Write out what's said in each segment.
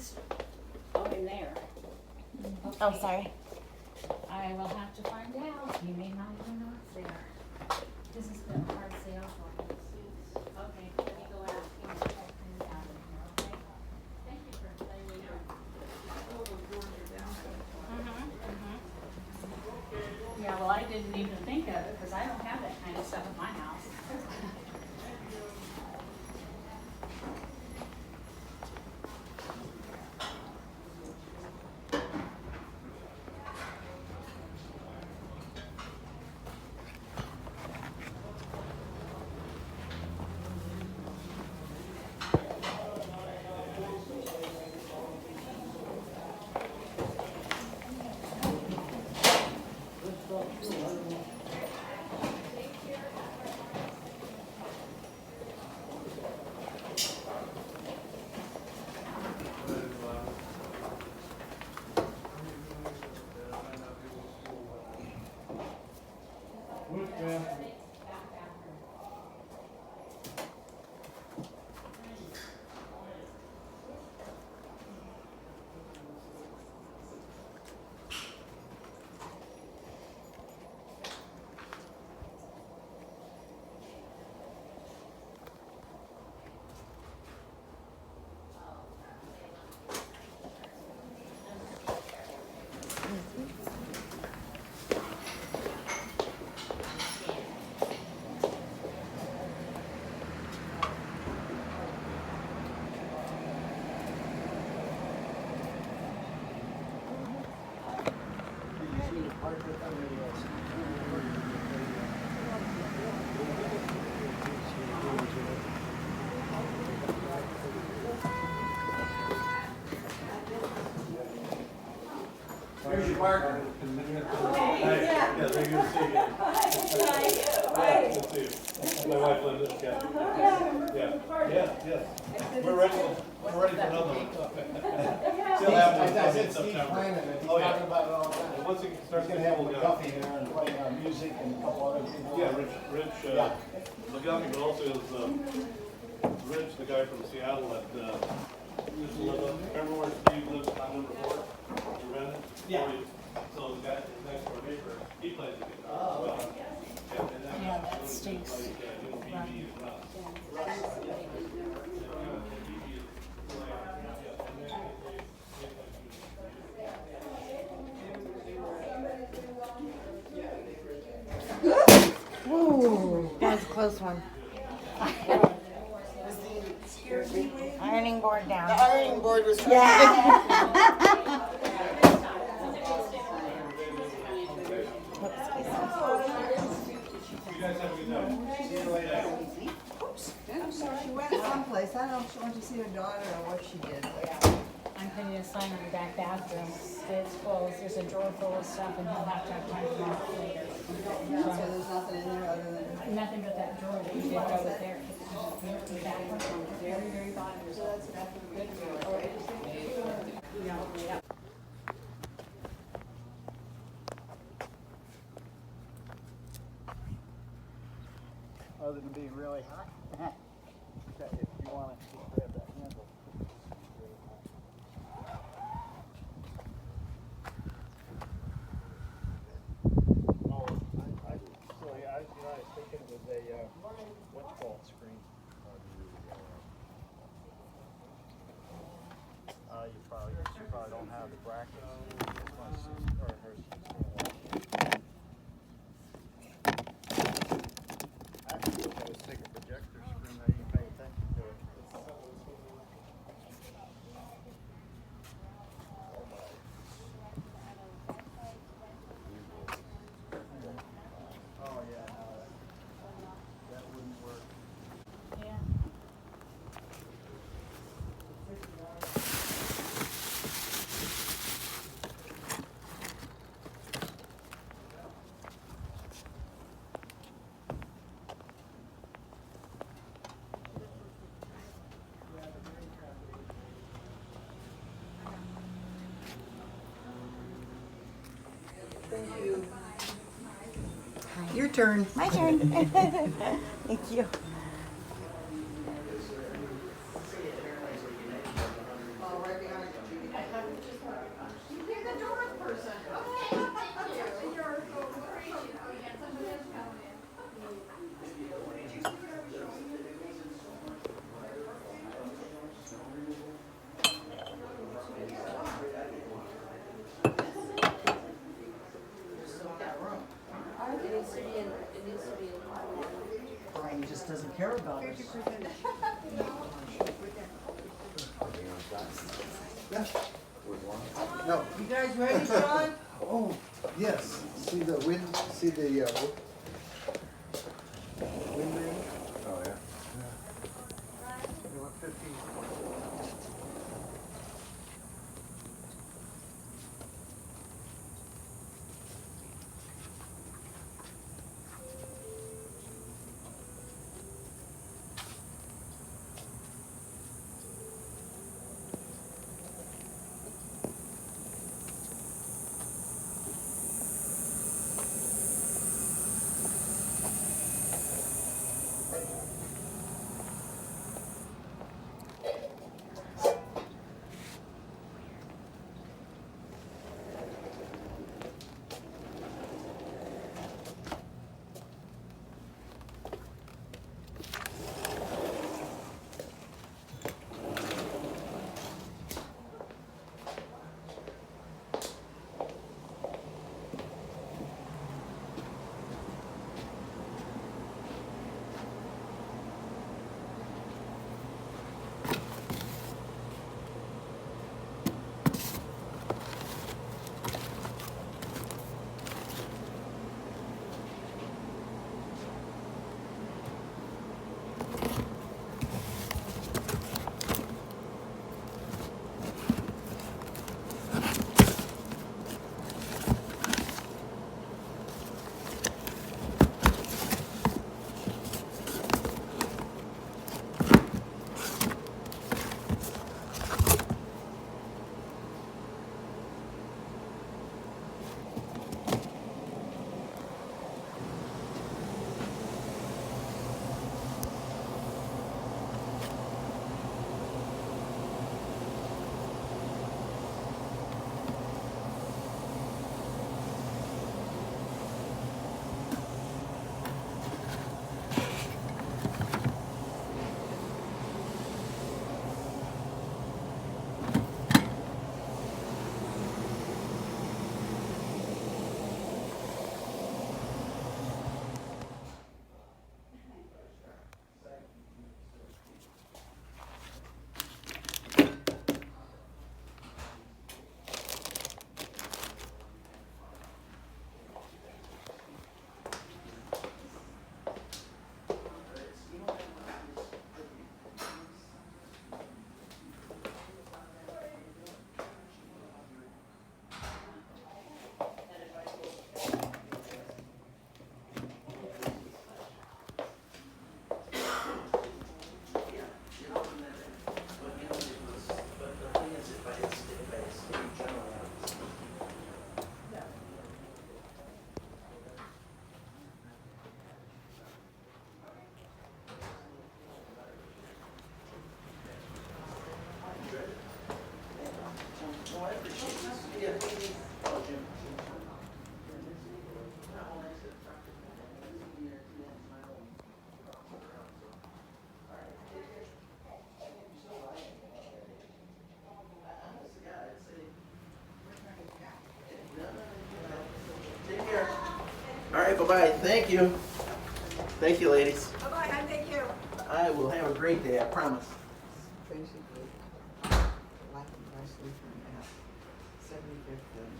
is, oh, in there. Oh, Okay. sorry. I will have to find out. You may not even know it's there. This is the hard sale for you. Okay, let me go out and check things out in here, okay? Thank you for letting me know. Yeah, well, I didn't even think of it, because I don't have that kind of stuff at my house. Here's your partner. Hi. Yeah, very good to see you. Yeah, good to see you. My wife Linda, yeah. We're ready for another one. Still have one in September. Oh, yeah. Talking about it all the time. And once it He's starts gonna to have cool down. McGuffey there and playing music and a couple other people. Yeah, Rich, McGuffey, but also is, Rich, the guy from Seattle that, used to live up, remember where Steve lives on number 4? You rented? Yeah. So the guy, next door neighbor, he plays the guitar as well. Yeah, that stinks. BB as well. Ooh, that was a close one. Ironing board down. The ironing board was trying Yeah. You guys have a good night. See you later. She went someplace. I don't know if she went to see her daughter or what she did. I'm putting a sign on the back bathroom. It's full, there's a drawer full of stuff and he'll have to have time to mark it later. So there's nothing in there other than. Nothing but that drawer that you did go with there. The back one, on the very, very bottom. So that's good drawer. Yeah. Other than being really hot. If you wanna just grab that handle. Oh, I was thinking it was a, what's called screen? You probably don't have the brackets. This one's, or hers. Actually, I was taking a projector screen, I didn't pay attention to it. Oh, yeah, no, that wouldn't work. Yeah. Your turn. My turn. Thank you. Oh, right behind 50%. No. You guys ready, John? Oh, yes. See the wind, see the, wind ring? Oh, yeah. You want 15? All right, bye-bye. Thank you. Thank you, ladies. Bye-bye, and thank you. I will have a great day, I promise. Basically, like Wesley from at 75th and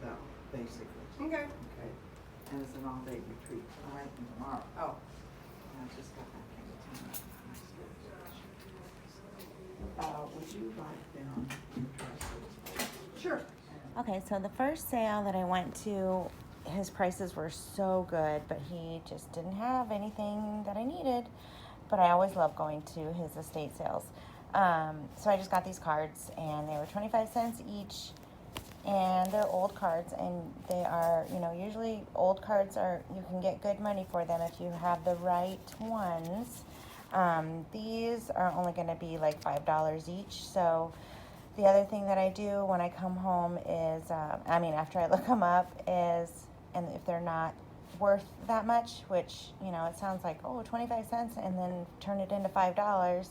Bell, basically. Okay. Okay. And it's an all-day retreat tonight and tomorrow. Oh. And I just got back into town. Would you like them interested? Sure. Okay, so the first sale that I went to, his prices were so good, but he just didn't have anything that I needed. But I always love going to his estate sales. So I just got these cards, and they were 25 cents each. And they're old cards, and they are, you know, usually old cards are, you can get good money for them if you have the right ones. These are only going to be like $5 each. So the other thing that I do when I come home is, after I look them up is, and if they're not worth that much, which, you know, it sounds like, oh, 25 cents and then turn it into $5.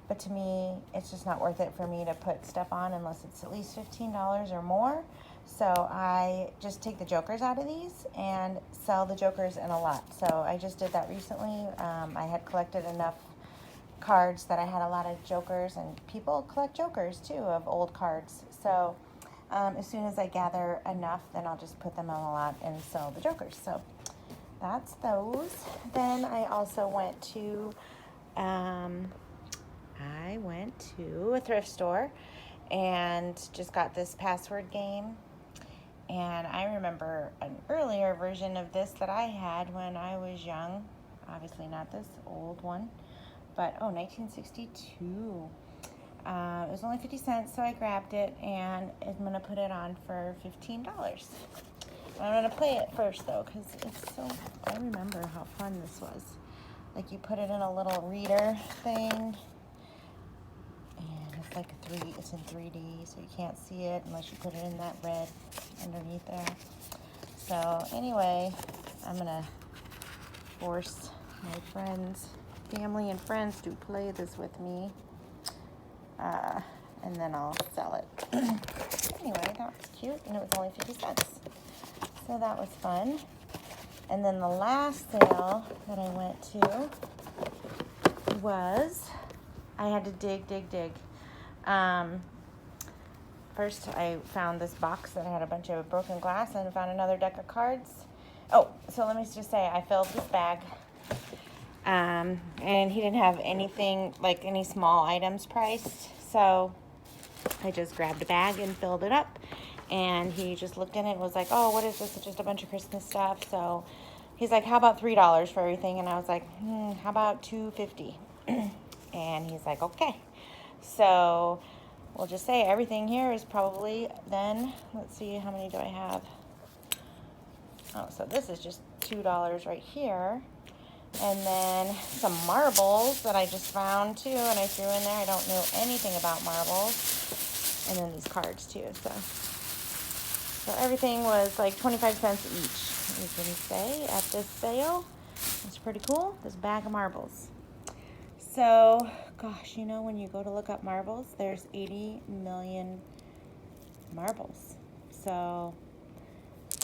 But to me, it's just not worth it for me to put stuff on unless it's at least $15 or more. So I just take the jokers out of these and sell the jokers in a lot. So I just did that recently. I had collected enough cards that I had a lot of jokers, and people collect jokers too of old cards. So as soon as I gather enough, then I'll just put them on a lot and sell the jokers. So that's those. Then I also went to a thrift store and just got this password game. And I remember an earlier version of this that I had when I was young. Obviously not this old one, but 1962. It was only 50 cents, so I grabbed it, and I'm going to put it on for $15. I'm going to play it first, though, because I remember how fun this was. Like, you put it in a little reader thing, and it's like it's in 3D, so you can't see it unless you put it in that red underneath there. So, anyway, I'm going to force my family and friends to play this with me. And then I'll sell it. Anyway, that was cute, and it was only 50 cents. So that was fun. And then the last sale that I went to was, I had to dig. First, I found this box that had a bunch of broken glass, and found another deck of cards. Oh, so let me just say, I filled this bag. And he didn't have anything, like any small items priced. So I just grabbed a bag and filled it up. And he just looked in it and was like, oh, what is this? It's just a bunch of Christmas stuff. So he's like, how about $3 for everything? And I was like, how about $2.50? And he's like, okay. So we'll just say everything here is probably then, let's see, how many do I have? Oh, so this is just $2 right here. And then some marbles that I just found too, and I threw in there. I don't know anything about marbles. And then these cards too. So everything was like 25 cents each, you can say, at this sale. It's pretty cool. This bag of marbles. So, gosh, you know, when you go to look up marbles, there's 80 million marbles. So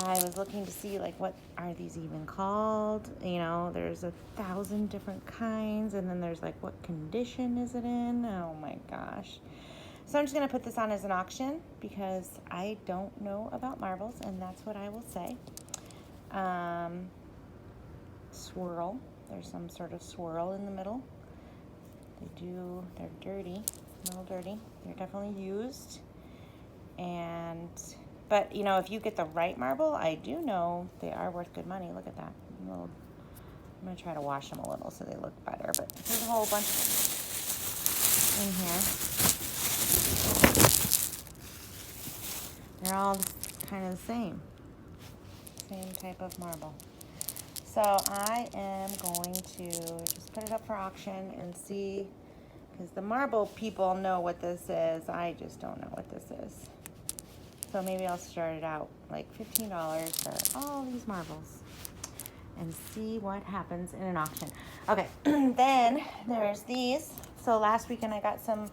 I was looking to see, like, what are these even called? You know, there's 1,000 different kinds, and then there's, like, what condition is it in? Oh, my gosh. So I'm just going to put this on as an auction because I don't know about marbles, and that's what I will say. Swirl. There's some sort of swirl in the middle. They're dirty, a little dirty. They're definitely used. But, you know, if you get the right marble, I do know they are worth good money. Look at that. I'm going to try to wash them a little so they look better. But there's a whole bunch of them in here. They're all kind of the same type of marble. So I am going to just put it up for auction and see, because the marble people know what this is. I just don't know what this is. So maybe I'll start it out like $15 for all these marbles and see what happens in an auction. Okay, then there's these. So last weekend I got some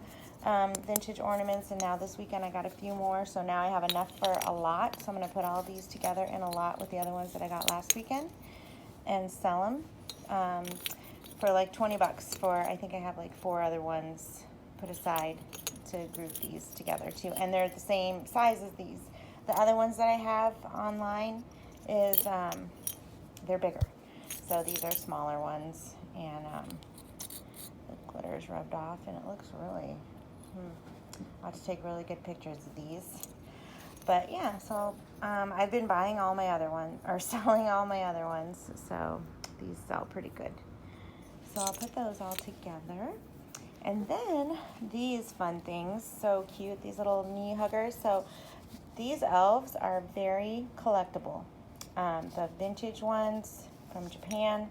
vintage ornaments, and now this weekend I got a few more. So now I have enough for a lot. So I'm going to put all these together in a lot with the other ones that I got last weekend and sell them for like $20 for, I think I have like 4 other ones put aside to group these together too, and they're the same size as these. The other ones that I have online is they're bigger, so these are smaller ones, and the glitter is rubbed off, and it looks really I'll have to take really good pictures of these. But yeah, so I've been buying all my other ones, or selling all my other ones, so these sell pretty good. So I'll put those all together. And then these fun things, so cute, these little knee huggers. So these elves are very collectible. The vintage ones from Japan.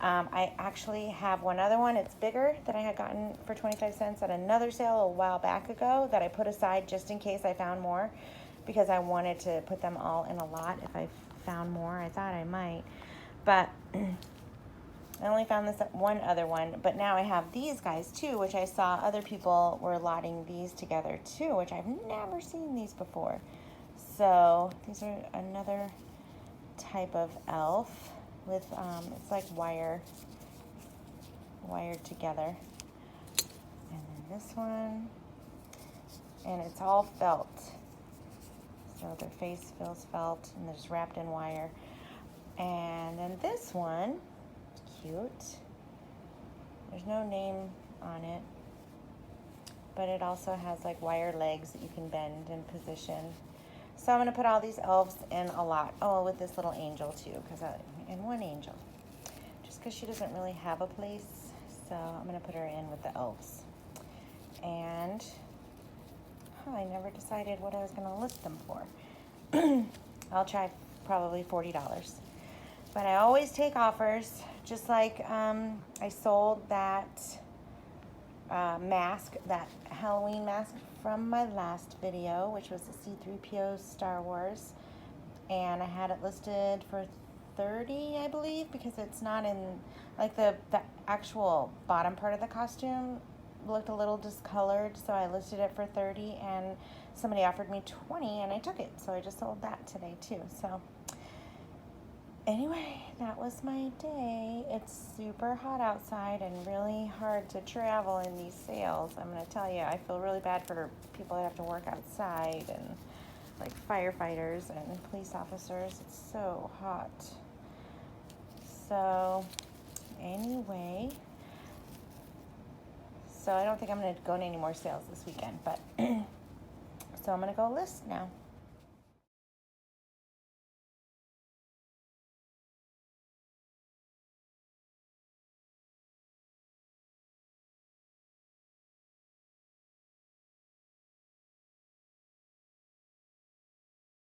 I actually have one other one. It's bigger that I had gotten for 25 cents at another sale a while back ago that I put aside just in case I found more, because I wanted to put them all in a lot if I found more. I thought I might, but I only found this one other one, but now I have these guys too, which I saw other people were lotting these together too, which I've never seen these before. So these are another type of elf with, it's like wired together. And then this one, and it's all felt. So their face feels felt and they're just wrapped in wire. And then this one, cute. There's no name on it, but it also has like wire legs that you can bend and position. So I'm gonna put all these elves in a lot. Oh, with this little angel too, and one angel, just because she doesn't really have a place. So I'm gonna put her in with the elves. And I never decided what I was gonna list them for. I'll try probably $40. But I always take offers, just like I sold that mask, that Halloween mask from my last video, which was the C-3PO Star Wars. And I had it listed for $30, I believe, because it's not in, like the actual bottom part of the costume looked a little discolored, so I listed it for $30, and somebody offered me $20 and I took it. So I just sold that today too. So anyway, that was my day. It's super hot outside and really hard to travel in these sales. I'm gonna tell you, I feel really bad for people that have to work outside, and like firefighters and police officers. It's so hot. So anyway, so I don't think I'm gonna go to any more sales this weekend, but so I'm gonna go list now.